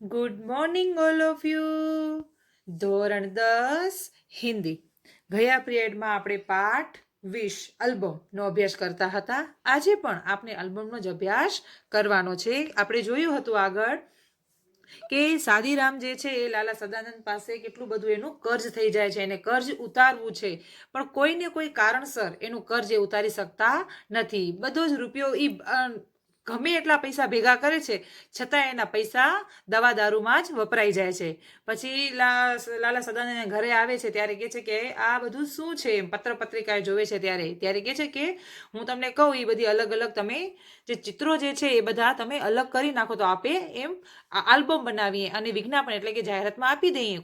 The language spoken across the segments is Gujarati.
Good morning all of you. ધોરણ 10 હિન્દી. ગયા પિરિયડમાં આપણે પાઠ 20 આલ્બમનો અભ્યાસ કરતા હતા. આજે પણ આપણે આલ્બમનો જ અભ્યાસ કરવાનો છે. આપણે જોયું હતું આગળ કે સાદીરામ જે છે એ લાલા સદાનંદ પાસે કેટલું બધું એનું કર્જ થઈ જાય છે, એને કર્જ ઉતારવું છે, પણ કોઈને કોઈ કારણસર એનું કર્જ એ ઉતારી શકતા નથી. બધો જ રૂપિયો એ ગમે એટલા પૈસા ભેગા કરે છે, છતાં એના પૈસા દવા દારૂમાં જ વપરાઈ જાય છે. પછી લાલા સદાનંદ ઘરે આવે છે ત્યારે કહે છે કે આ બધું શું છે, પત્ર પત્રિકા જોવે છે ત્યારે કહે છે કે હું તમને કહું એ બધી અલગ અલગ તમે જે ચિત્રો જે છે એ બધા તમે અલગ કરી નાખો તો આપે એમ આલ્બમ બનાવીએ અને વિજ્ઞાપન એટલે કે જાહેરાતમાં આપી દઈએ.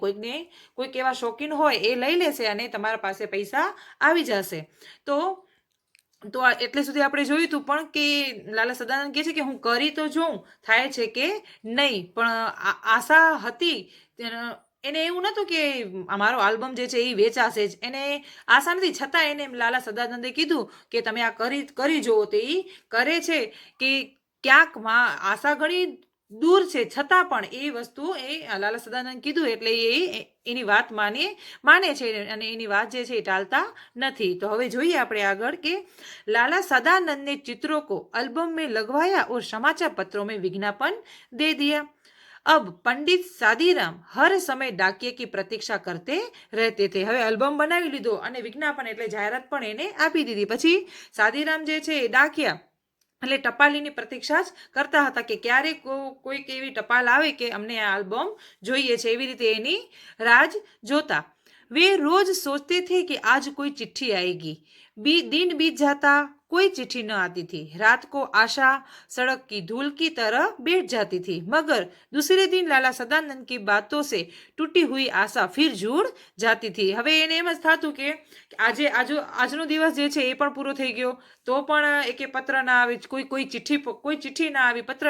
કોઈક એવા શોખીન હોય એ લઈ લેશે અને તમારા પાસે પૈસા આવી જશે. તો એટલે સુધી આપણે જોયું હતું પણ કે લાલા સદાનંદ કહે છે કે હું કરી તો જોઉં થાય છે કે નહીં, પણ આશા હતી એને એવું નહોતું કે અમારો આલ્બમ જે છે એ વેચાશે જ, એને આશા નથી, છતાં એને લાલા સદાનંદે કીધું કે તમે આ કરી જુઓ. તો એ કરે છે કે ક્યાંક આશા ઘણી દૂર છે, છતાં પણ એ વસ્તુ એ લાલા સદાનંદ કીધું એટલે એ એની વાત માને છે અને એની વાત જે છે એ ટાલતા નથી. તો હવે જોઈએ આપણે આગળ કે लाला सदानंद ने चित्रों को एल्बम में लगवाया और समाचार पत्रों में विज्ञापन दे दिया. अब पंडित सादीराम हर समय डाकिये की प्रतीक्षा करते रहते थे. હવે એલ્બમ બનાવી લીધો અને વિજ્ઞાપન એટલે જાહેરાત પણ એને આપી દીધી. પછી સાદીરામ જે છે એ ડાકિયા એટલે ટપાલીની પ્રતીક્ષા જ કરતા હતા કે ક્યારે કોઈક એવી ટપાલ આવે કે અમને આ આલ્બમ જોઈએ છે, એવી રીતે એની રાહ જોતા. वे रोज सोचते थे कि आज कोई चिट्ठी आएगी. दिन बीत जाता, कोई चिट्ठी न आती थी. रात को आशा सड़क की धूल की तरह बैठ जाती थी. मगर दूसरे दिन लाला सदानंद की बातों से टूटी हुई आशा फिर जुड़ जाती थी. હવે એને એમ જ થતું કે આજનો દિવસ જે છે એ પણ પૂરો થઈ ગયો તો પણ એકે પત્ર ના આવે, કોઈ ચિઠ્ઠી ના આવી, પત્ર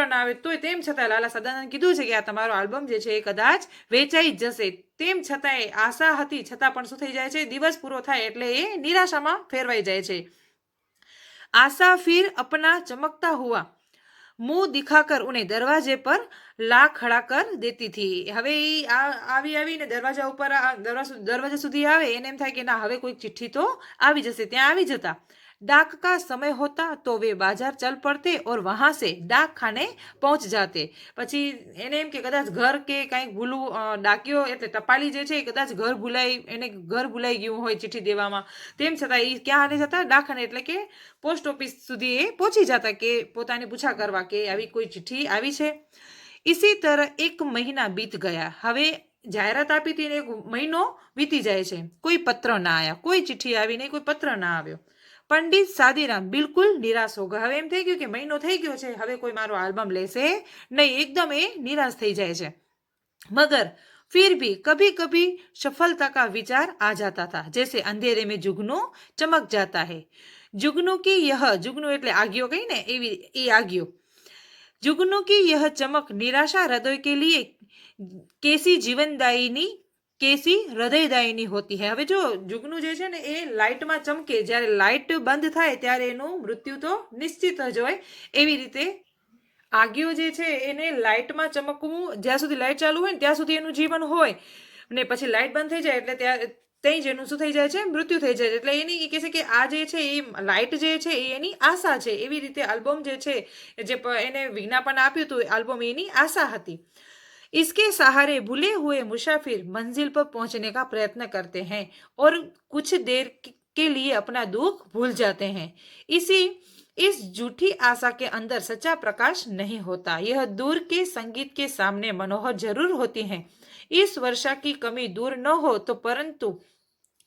ના આવે તોય તેમ છતાં લાલા સદાનંદ કીધું છે કે આ તમારો આલ્બમ જે છે એ કદાચ વેચાઈ જ જશે. તેમ છતાંય આશા હતી, છતાં પણ શું થઈ જાય છે, દિવસ પૂરો થાય એટલે એ નિરાશામાં ફેરવાઈ જાય છે. आशा फिर अपना चमकता हुआ मुंह दिखाकर उन्हें दरवाजे पर ला खड़ा कर देती थी. હવે આવીને દરવાજા ઉપર દરવાજા સુધી આવે એને એમ થાય કે ના હવે કોઈ ચિઠ્ઠી તો આવી જશે. ત્યાં આવી જતા. डाक का समय होता तो वे बाजार चल पड़ते और वहां से डाक खाने पहुंच जाते. પછી એને એમ કે કદાચ ઘર કે કંઈક ભૂલું ડાક્યો એટલે ટપાલી જે છે એ કદાચ ઘર ભૂલાઈ ગયું હોય ચિઠ્ઠી દેવામાં, તેમ છતાં એ ક્યાં હાલે જતા, ડાકખાને એટલે કે પોસ્ટ ઓફિસ સુધી એ પહોંચી જતા કે પોતાને પૂછા કરવા કે આવી કોઈ ચિઠ્ઠી આવી છે. इसी तरह एक महीना बीत गया. હવે જાહેરાત આપી હતી એક મહિનો વીતી જાય છે, કોઈ પત્ર ના આવ્યા, કોઈ ચિઠ્ઠી આવી નહીં, કોઈ પત્ર ના આવ્યો. પંડિત સાદીરામ બિલકુલ નિરાશ હો ગયા. હવે એમ થઈ ગયું કે મહિનો થઈ ગયો છે, હવે કોઈ મારો આલ્બમ લેશે નહીં, એકદમ એ નિરાશ થઈ જાય છે. मगर फिर भी कभी कभी सफलता का विचार आ जाता था. जैसे अंधेरे में जुगनू चमक जाता है. जुगनू એટલે આગિયો કही ને એવી એ આગિયો. जुगनू की यह चमक निराशा हृदय के लिए कैसी जीवनदायिनी કેસી હૃદયદાયિની હોતી હૈ. હવે જો જુગનું જે છે ને એ લાઇટમાં ચમકે, જ્યારે લાઇટ બંધ થાય ત્યારે એનું મૃત્યુ તો નિશ્ચિત જ હોય. એવી રીતે આગિયો જે છે એને લાઇટમાં ચમકવું, જ્યાં સુધી લાઇટ ચાલુ હોય ને ત્યાં સુધી એનું જીવન હોય, ને પછી લાઇટ બંધ થઈ જાય એટલે ત્યાં જ એનું શું થઈ જાય છે, મૃત્યુ થઈ જાય. એટલે એની કહે છે કે આ જે છે એ લાઇટ જે છે એ એની આશા છે. એવી રીતે આલ્બમ જે છે જે એને વિજ્ઞાપન આપ્યું હતું, આલ્બમ એની આશા હતી. इसके सहारे भूले हुए मुसाफिर मंजिल पर पहुंचने का प्रयत्न करते हैं और कुछ देर के लिए अपना दुख भूल जाते हैं. इस झूठी आशा के अंदर सच्चा प्रकाश नहीं होता. यह दूर के संगीत के सामने मनोहर जरूर होती है. इस वर्षा की कमी दूर न हो तो परंतु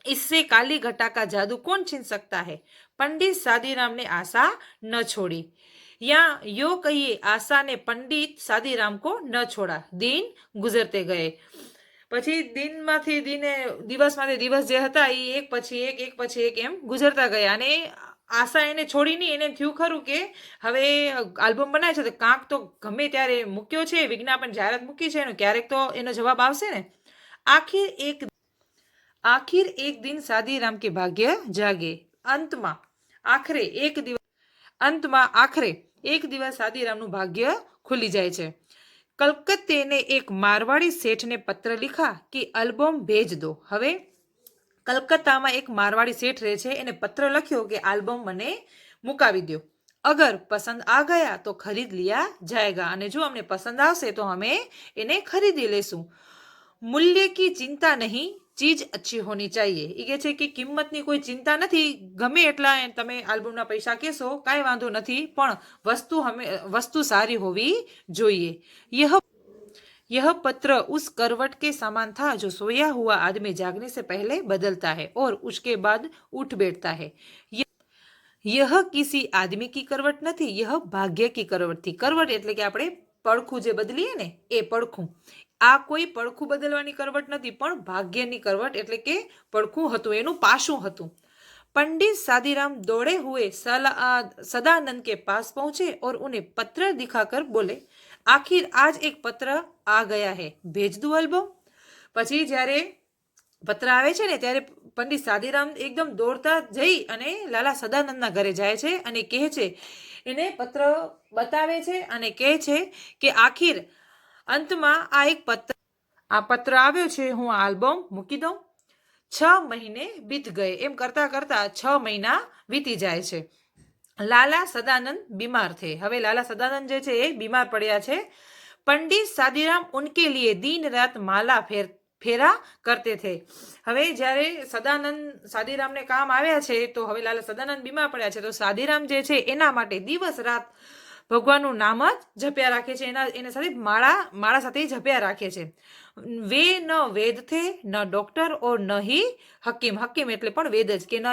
इससे काली घटा का जादू कौन छीन सकता है. पंडित सादीराम ने आशा न छोड़ी. या यो कहिए आशा ने पंडित सादीराम को न छोड़ा. दिन गुजरते गए. પછી દિવસમાંથી દિવસ જે હતા એ એક પછી એક એમ ગુજરતા ગયા અને આશા એને છોડી નહીં. એને થયું ખરું કે હવે આલ્બમ બનાવે છે તો કાંક તો ગમે ત્યારે મૂક્યો છે, વિજ્ઞાપન જાહેરાત મૂકી છે એનો ક્યારેક તો એનો જવાબ આવશે ને. आखिर एक दिन सादीराम के भाग्य जागे. अंतમાં આખરે એક દિવસ સાદીરામનું ભાગ્ય ખુલી જાય છે. कलकत्ते ने एक मारवाड़ी सेठ ने पत्र लिखा कि एल्बम भेज दो। हवे कलकत्ताમાં એક મારવાડી શેઠ રહે છે, એને પત્ર લખ્યો કે આલ્બમ મને મુકાવી દો। અગર પસંદ આ ગયા તો ખરીદ લિયા જાયગા, અને જો અમને પસંદ આવશે તો અમે એને ખરીદી લેશું। મૂલ્ય की चिंता नहीं, चीज अच्छी होनी चाहिए। એ કહે છે કે કિંમતની કોઈ ચિંતા નથી, ગમે એટલા તમે આલ્બમના પૈસા કહેશો કાંઈ વાંધો નથી, પણ વસ્તુ સારી હોવી જોઈએ। यह पत्र उस करवट के समान था जो सोया हुआ आदमी जागने से पहले बदलता है और उसके बाद उठ बैठता है। यह किसी आदमी की करवट नहीं, यह भाग्य की करवट थी। करवट એટલે કે આપણે પડખું જે બદલીએ ને એ પડખું, આ કોઈ પડખું બદલવાની કરવટ નથી, પણ ભાગ્યની કરવટ એટલે કે પડખું હતું, એનું પાસું હતું। पंडित सादीराम दौड़े हुए सदानंद के पास पहुंचे और उन्हें पत्र दिखाकर बोले, आखिर आज एक पत्र आ गया है, भेज दूं एल्बम। પછી જ્યારે પત્ર આવે છે ને ત્યારે પંડિત સાદીરામ એકદમ દોડતા જઈ અને લાલા સદાનંદના ઘરે જાય છે અને કહે છે, એને પત્ર બતાવે છે અને કહે છે કે આખિર અંતમાં આ પત્ર આવ્યો છે, હું આ આલ્બમ મૂકી દઉં। 6 મહિને बीत गए, એમ કરતા કરતા 6 મહિના વીતી જાય છે। લાલા સદાનંદ બીમાર थे, હવે લાલા સદાનંદ જે છે એ બીમાર પડ્યા છે। पंडित सादीराम उनके लिए दिन रात माला फेरा करते थे। હવે જ્યારે સાદીરામને કામ આવ્યા છે તો હવે લાલા સદાનંદ બીમાર પડ્યા છે, તો સાદીરામ જે છે એના માટે દિવસ રાત ભગવાનનું નામ જ જપ્યા રાખે છે, એના સાથે માળા સાથે જપ્યા રાખે છે। वे न वेद थे न डॉक्टर और न ही हकीम, हकीम એટલે પણ વેદ જ, કે ન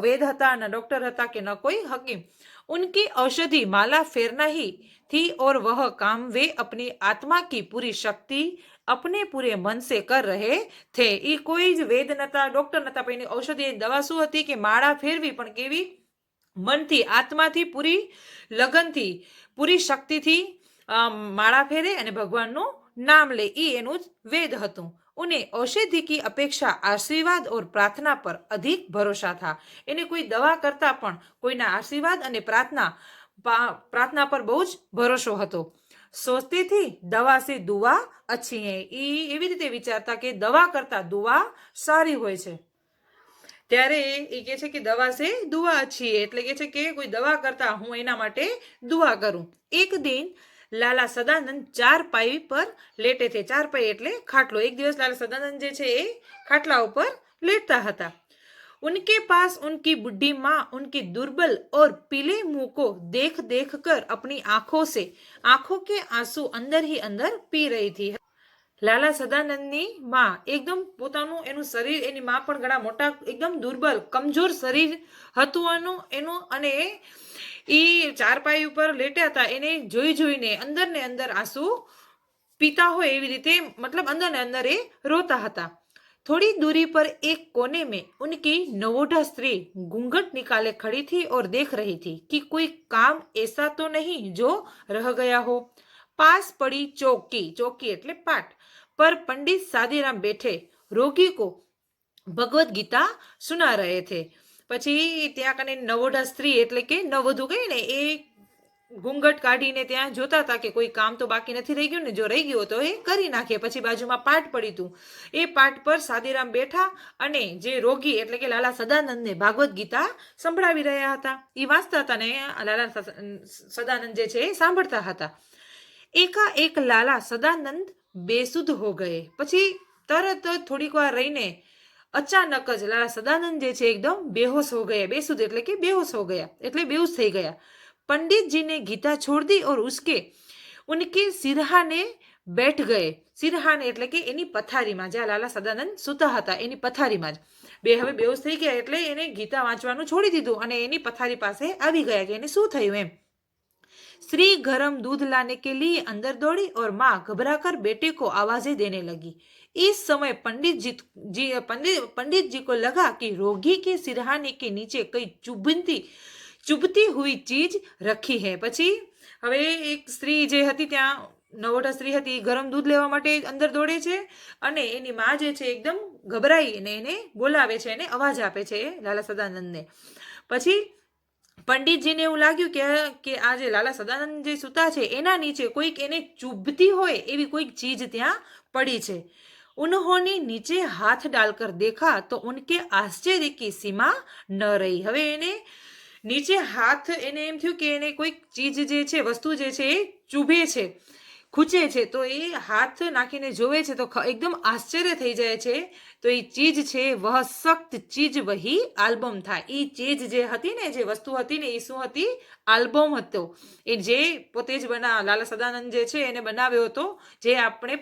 વેદ હતા ન ડॉक्टर હતા કે ન कोई हकीम। उनकी औषधि माला फेरना ही थी और वह काम वे अपनी आत्मा की पूरी शक्ति अपने पूरे मन से कर रहे थे। એ કોઈ જ વેદ નતા ડોક્ટર નતા, પણ એની ઔષધિ દવા શું હતી કે માળા ફેરવી, પણ કેવી? મનથી, આત્માથી, પૂરી લગનથી, પૂરી શક્તિથી માળા ફેરે અને ભગવાનનું नाम ले, ई एनुज वेद हतुं। उन्हें औषधि की अपेक्षा आशीर्वाद और प्रार्थना पर अधिक भरोसा था। इन्हें कोई दवा करता पण कोईना आशीर्वाद अने प्रार्थना पर बहु ज भरोसो हतो। सोचती थी दवा से दुआ अच्छी है, ई एवी रीते विचारता के दवा करता दुआ सारी होय छे। त्यारे ए कहे छे के दवा से दुआ अच्छी है, એટલે કે છે કે કોઈ દવા કરતા હું એના માટે દુઆ કરું। એક દિન लाला सदानंद 4 पाई पर लेटे थे। 4 पाई એટલે ખાટલો। એક દિવસ લાલા સદાનંદ જે છે એ ખાટલા ઉપર લેટતા હતા। उनके पास उनकी बुढ़ी माँ उनकी दुर्बल और पीले मुंह को देख देख कर अपनी आंखों के आंसू अंदर ही अंदर पी रही थी। लाला सदानंदनी माँ एकदम પોતાનું એનું શરીર, એની માँ પણ ઘણા મોટા એકદમ દુર્બલ કમજોર શરીર હતું એનું, અને એ ચારપાઈ ઉપર લેટ્યા હતા, એને જોઈને અંદર ને અંદર આંસુ પીતા હોય એવી રીતે, મતલબ અંદર ને અંદર એ રોતા હતા। थोड़ी दूरी पर एक कोने में उनकी नवोढ़ा स्त्री घूंघट निकाले खड़ी थी और देख रही थी कि कोई काम ऐसा तो नहीं जो रह गया हो। पास पड़ी चौकी એટલે पाट पर पंडित सादीराम बैठे रोगी को भगवत गीता सुना रहे थे। પછી ત્યાં કને નવોઢા સ્ત્રી એટલે કે નવવધુ કહીએ ને, એ ઘૂંઘટ કાઢીને ત્યાં જોતા હતા કે કોઈ કામ તો બાકી નથી રહી ગયું ને, જો રહી ગયું તો એ કરી નાખે। પછી બાજુમાં પાટ પડી હતું, એ પાટ પર સાદીરામ બેઠા અને જે રોગી એટલે કે લાલા સદાનંદને ભાગવત ગીતા સંભળાવી રહ્યા હતા। એ વાંચતા હતા ને લાલા સદાનંદ જે છે એ સાંભળતા હતા। એકાએક લાલા સદાનંદ બેસુધ હો ગયે। પછી તરત થોડીક વાર રહીને अचानक ज लाला सदानंद जे छे एकदम बेहोश हो गया। बेसुध એટલે કે बेहोश हो गया, એટલે बेहोश થઈ ગયા। पंडित जी ने गीता छोड़ दी और उनके सिरहाने बैठ गए। सिरहाने એટલે કે એની પથારીમાં, જ્યાં લાલા સદાનંદ સુતા હતા એની પથારીમાં જ હવે બેહોશ થઈ ગયા, એટલે એને ગીતા વાંચવાનું છોડી દીધું અને એની પથારી પાસે આવી ગયા કે એને શું થયું એમ। स्त्री गरम दूध लाने के लिए अंदर दौड़ी और माँ घबराकर बेटे को आवाजें देने लगी। इस समय पंडित जी को लगा कि रोगी के सिरहाने के नीचे कई चुभती हुई चीज रखी है। પછી હવે એક સ્ત્રી જે હતી ત્યાં નવોઢા સ્ત્રી હતી, ગરમ દૂધ લેવા માટે અંદર દોડે છે અને એની માં જે છે એકદમ ગભરાઈને એને બોલાવે છે, એને અવાજ આપે છે લાલા સદાનંદને। પછી પંડિતજીને એવું લાગ્યું કે આ જે લાલા સદાનંદ જે સૂતા છે એના નીચે કોઈક એને ચૂભતી હોય એવી કોઈક ચીજ ત્યાં પડી છે. उन्होंने नीचे हाथ डालकर देखा तो उनके आश्चर्य की सीमा न रही. હવે એને નીચે હાથ એને એમ થયું કે એને કોઈક ચીજ જે છે વસ્તુ જે છે એ ચૂભે છે, ખૂંચે છે. તો એ હાથ નાખીને જોવે છે તો એકદમ આશ્ચર્ય થઈ જાય છે. તો એ ચીજ છે વહ સખ્ત ચીજ વહી આલ્બમ થાય. એ ચીજ જે હતી ને, જે વસ્તુ હતી ને, એ શું હતી? આલ્બમ હતો. એ જે પોતે જ લાલા સદાનંદ જે છે એને બનાવ્યો હતો, જે આપણે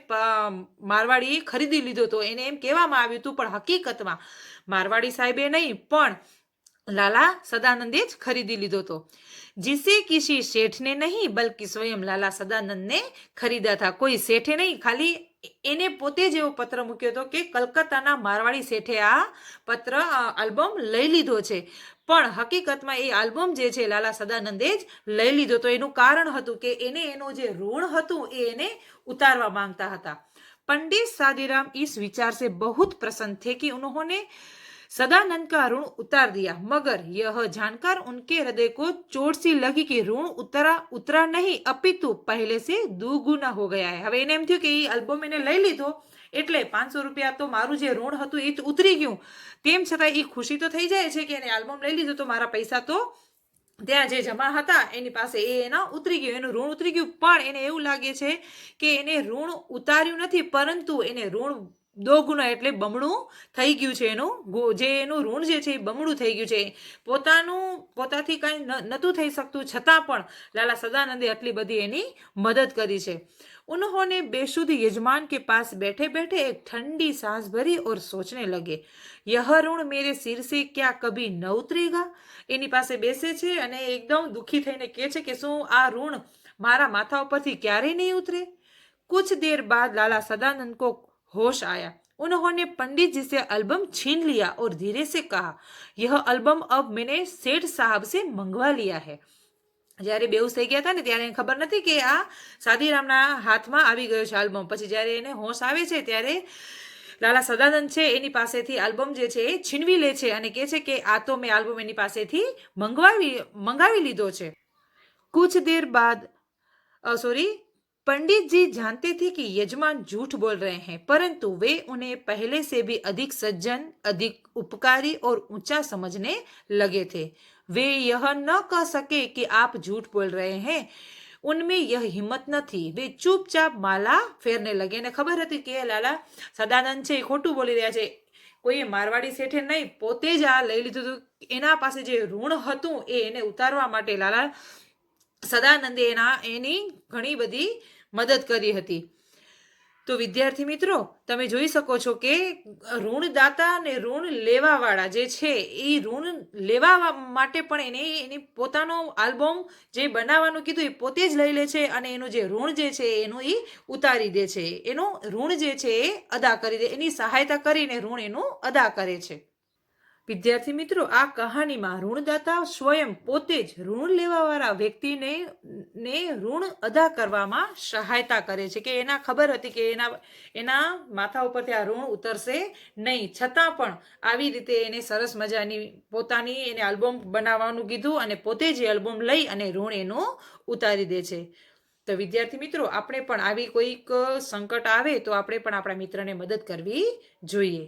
મારવાડીએ ખરીદી લીધો હતો. એને એમ કહેવામાં આવ્યું હતું, પણ હકીકતમાં મારવાડી સાહેબે નહીં પણ लाला सदानंदे ज खरीदी लीधो तो, जिसे किसी सेठ ने नहीं बल्कि स्वयं लाला सदानंद ने खरीदा था. कोई सेठे नहीं, खाली એને પોતે જ એવો પત્ર મૂક્યો હતો કે કલકત્તાના મારવાડી શેઠે આ પત્ર આલ્બમ લઈ લીધો છે. પણ હકીકતમાં એ આલ્બમ જે છે લાલા સદાનંદે જ લઈ લીધો. તો એનું કારણ હતું કે એને એનું જે ઋણ હતું એ એને ઉતારવા માંગતા હતા. पंडित सादीराम इस विचार से बहुत प्रसन्न थे कि उन्होंने सदानंद का ऋण उतार दिया, मगर यह जानकर उनके हृदय को चोट सी लगी कि ऋण उतरा नहीं अपितु पहले से दुगुना हो गया है. હવે એને એમ થયું કે એ આલ્બમ એને લઈ લીધો એટલે 500 રૂપિયા તો મારું જે ઋણ હતું એ તો ઉતરી ગયું. તેમ છતાં એ ખુશી તો થઈ જાય છે કે એને આલ્બમ લઈ લીધો તો મારા પૈસા તો ત્યાં જે જમા હતા એની પાસે એ એના ઉતરી ગયું, એનું ઋણ ઉતરી ગયું. પણ એને એવું લાગે છે કે એને ઋણ ઉતાર્યું નથી, પરંતુ એને ઋણ દોગુણા એટલે બમણું થઈ ગયું છે. એનું ઋણ જે છે એ બમણું થઈ ગયું છે. પોતાથી કાંઈ નહોતું થઈ શકતું, છતાં પણ લાલા સદાનંદે આટલી બધી એની મદદ કરી છે. उन्होंने बेसुध यजमान के पास बैठे बैठे एक ठंडी सांस भरी और सोचने लगे, यह ऋण मेरे सिर से क्या कभी न उतरेगा. એની પાસે બેસે છે અને એકદમ દુઃખી થઈને કહે છે કે શું આ ઋણ મારા માથા ઉપરથી ક્યારેય નહીં ઉતરે. कुछ देर बाद लाला सदानंद को होश आया. उन्होंने पंडित जी से एल्बम छीन लिया और धीरे से कहा, यह एल्बम अब मैंने सेठ साहब से मंगवा लिया है. જ્યારે બેઉસ થઈ ગયા હતા ને ત્યારે એને ખબર નથી કે આ સાદીરામના હાથમાં આવી ગયો છે આલ્બમ. પછી જ્યારે એને હોશ આવે છે ત્યારે લાલા સદાનંદ છે એની પાસેથી આલ્બમ જે છે એ છીનવી લે છે અને કહે છે કે આ તો મેં આલ્બમ એની પાસેથી મંગાવી લીધો છે. कुछ देर बाद पंडित जी जानते थे कि यजमान झूठ बोल रहे हैं, परंतु वे उन्हें पहले से भी अधिक सज्जन, अधिक उपकारी और ऊंचा समझने लगे थे. वे यह न कह सके कि आप झूठ बोल रहे हैं, उनमें यह हिम्मत न थी. वे चुपचाप माला फेरने लगे. ने खबर હતી કે લાલા સદાનંદ છે એ ખોટું બોલી રહ્યા છે, કોઈ મારવાડી શેઠે નહીં, પોતે જ આ લઈ લીધું હતું. એના પાસે જે ઋણ હતું એને ઉતારવા માટે લાલા સદાનંદે એની ઘણી બધી મદદ કરી હતી. તો વિદ્યાર્થી મિત્રો, તમે જોઈ શકો છો કે ઋણદાતા અને ઋણ લેવાવાળા જે છે એ ઋણ લેવા માટે પણ એને પોતાનો આલ્બમ જે બનાવવાનું કીધું એ પોતે જ લઈ લે છે અને એનું જે ઋણ જે છે એનું એ ઉતારી દે છે. એનું ઋણ જે છે એ અદા કરી દે, એની સહાયતા કરીને ઋણ એનું અદા કરે છે. વિદ્યાર્થી મિત્રો, આ કહાનીમાં ઋણદાતા સ્વયં પોતે જ ઋણ લેવાવાળા વ્યક્તિને ઋણ અદા કરવામાં સહાયતા કરે છે. કે એના ખબર હતી કે એના માથા ઉપરથી આ ઋણ ઉતરશે નહીં, છતાં પણ આવી રીતે એને સરસ મજાની પોતાની એને આલ્બમ બનાવવાનું કીધું અને પોતે જ આલ્બમ લઈ અને ઋણ એનું ઉતારી દે છે. તો વિદ્યાર્થી મિત્રો, આપણે પણ આવી કોઈક સંકટ આવે તો આપણે પણ આપણા મિત્રને મદદ કરવી જોઈએ.